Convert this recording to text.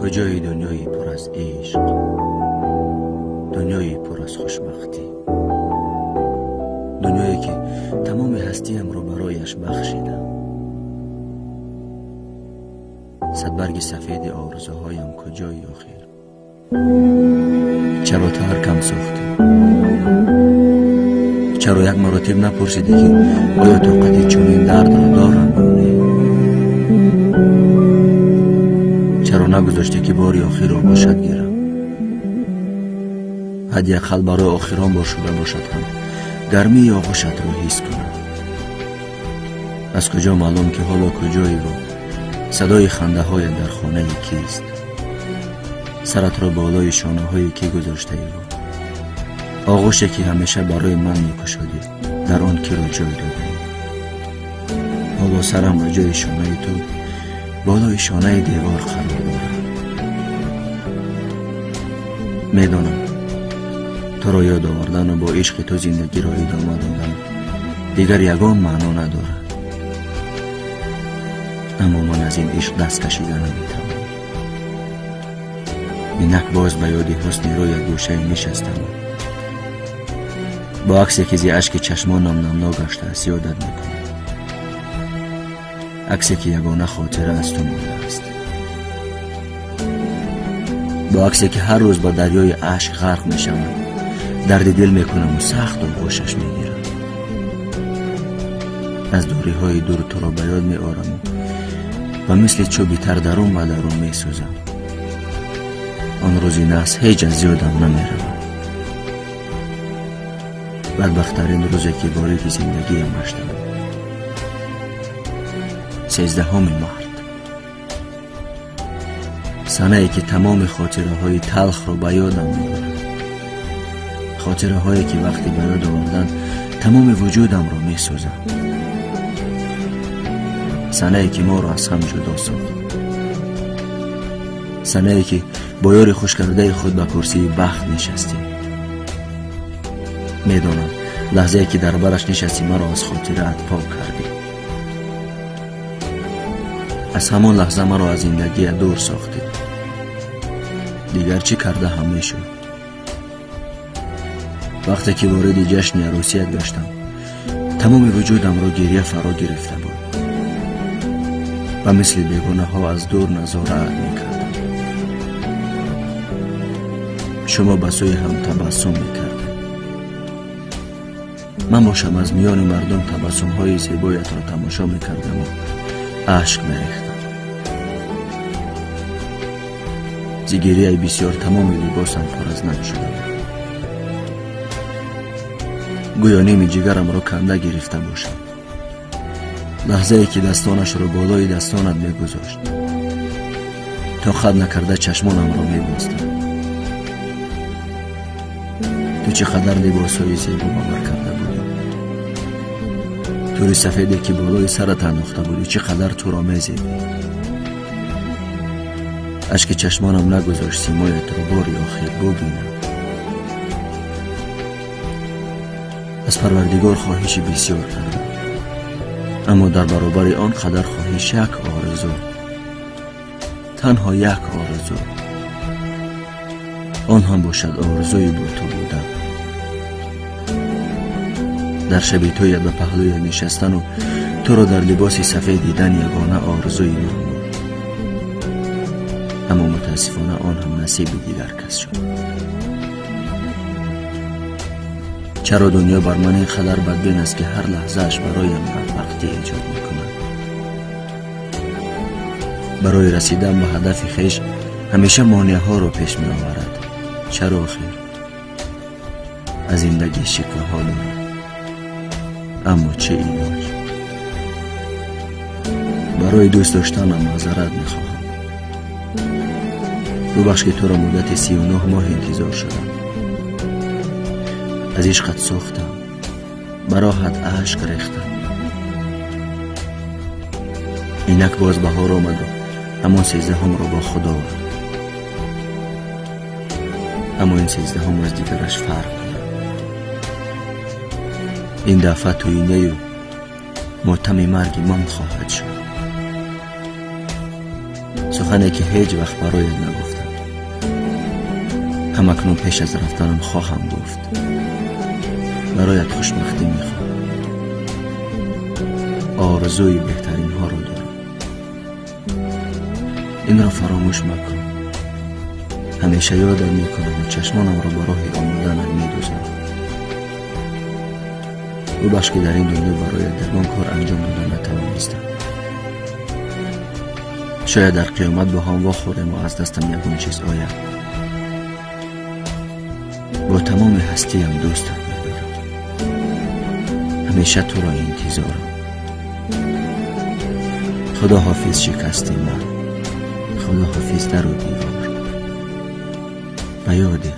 کجای دنیایی پر از عشق، دنیایی پر از خوشبختی، دنیایی که تمام هستیم رو برایش بخشیدم. صد برگ سفید آرزوهایم کجایی آخر؟ چرا ترکم ساختی؟ چرا یک مراتب نپرسیدی که آیا طاقت چنین درد را دارم یا نه؟ چرا نگذاشتی که باری آخر را باشد گیرم؟ حد یک خل برای آخران بار شده باشد هم گرمی آغوشت را حس کنم. از کجا معلوم که حالا کجایی و صدای خنده های در خانه کیست؟ سرت را بالای شانه های کی گذاشته ای و آغوشی که همیشه برای من میکشادی در آن کی را جای داده ای؟ حالا سرم را جای شانه تو بالای شانه دیوار قرار دارد. میدانم تو را یاد آوردن و با عشق تو زندگی را ادامه دادن دیگر یگان معنا ندارد، اما من از این عشق دست کشیده نمیتوانم. اینک باز به یاد حسن روی گوشه نشستم، با عکسی که زی اشک چشمانم نمنا گشته است یادت میکنم، عکسی که یگانه خاطره از تو مانده است، با عکسی که هر روز با دریای اشک غرق میشم، درد دل میکنم و سخت آغوشش میگیرم. از دوری های دور تو را به یاد میآرم و مثل چوبی تر درون و درون میسوزم. آن روزی ناس هیچ از یادم نمیرود. بدبخترین روزی که باریک زندگیم داشتم، 13 مارت، سنه ای که تمام خاطره های تلخ رو به یادم میآورد، خاطره هایی که وقتی به یاد آوردن تمام وجودم رو میسوزم. سنه ای که ما رو از هم جدا ساخت، سنه ای که با یار خوش کرده خود به کرسی بخت نشستیم. میدانم لحظه ای که در برش نشستی مرا از خاطرت پاک کردی. از همان لحظه مرا از زندگی دور ساختی. دیگر چی کرده هم میشد. وقتی که وارد جشن عروسیت گشتم تمام وجودم را گریه فرا گرفته بود و مثل بیگانه ها از دور نظارت میکردم. شما به سوی هم تبسم میکردم، من باشم از میان مردم تبسم های زیبایت را تماشا میکردم و اشک میریختم. زگیریه بسیار تمام لباسم پر از نم شده، گویا نیم جگرم را کنده گرفته باشم. لحظه ای که دستانش را بالای دستانت میگذاشت تا خد نکرده چشمانم را میبستم. تو چقدر لباس های زیبا باور کرده بودی، توری سفیدی که بالای سرت انداخته بودی چقدر تو را میزیدی. اشک چشمانم نگذاشت سیمایت را باری آخر ببینم. از پروردگار خواهش بسیار کردم، اما در برابر آن قدر خواهش یک آرزو، تنها یک آرزو، آن هم باشد آرزوی با تو بودن. در شب تویت به پهلوی نشستن و تو را در لباس سفید دیدن یگانه آرزوی من بود، اما متاسفانه آن هم نصیب دیگر کس شد. چرا دنیا بر من اینقدر بدبین است که هر لحظهش برایم بدبختی ایجاد میکند؟ برای رسیدن به هدف خویش همیشه مانع ها رو پیش می آورد. چرا آخر؟ از زندگی شکوه ها دارم، اما چه علاج؟ برای دوست داشتنم معذرت میخواهم. ببخش که تو را مدت 39 ماه انتظار شدم. از عشقت سوختم، براحت اشک ریختم. اینک باز بهار آمد و همان 13 را با خدا آورد، اما این 13 از دیگرش فرق کنه. این دفعه توینه و ماتم مرگ من خواهد شد. سخنی که هیچ وقت برایت نگفتم. همکنون پیش از رفتنم خواهم گفت. برایت خوشبختی میخوام. آرزوی بهترین ها رو دارم. این را فراموش مکن. همیشه یادم میکنم و چشمانم را برای آمدنم میدوزم. ببخش که در این دنیا برایت در آن کار انجام دادن نتوانستم. شاید در قیامت با هم واخوریم و از دستم یکون چیز آید. با تمام هستیم دوستت می‌دارم. همیشه تو را انتظارم. خدا حافظ شکسته من. خدا حافظ در و دیوار. به یاد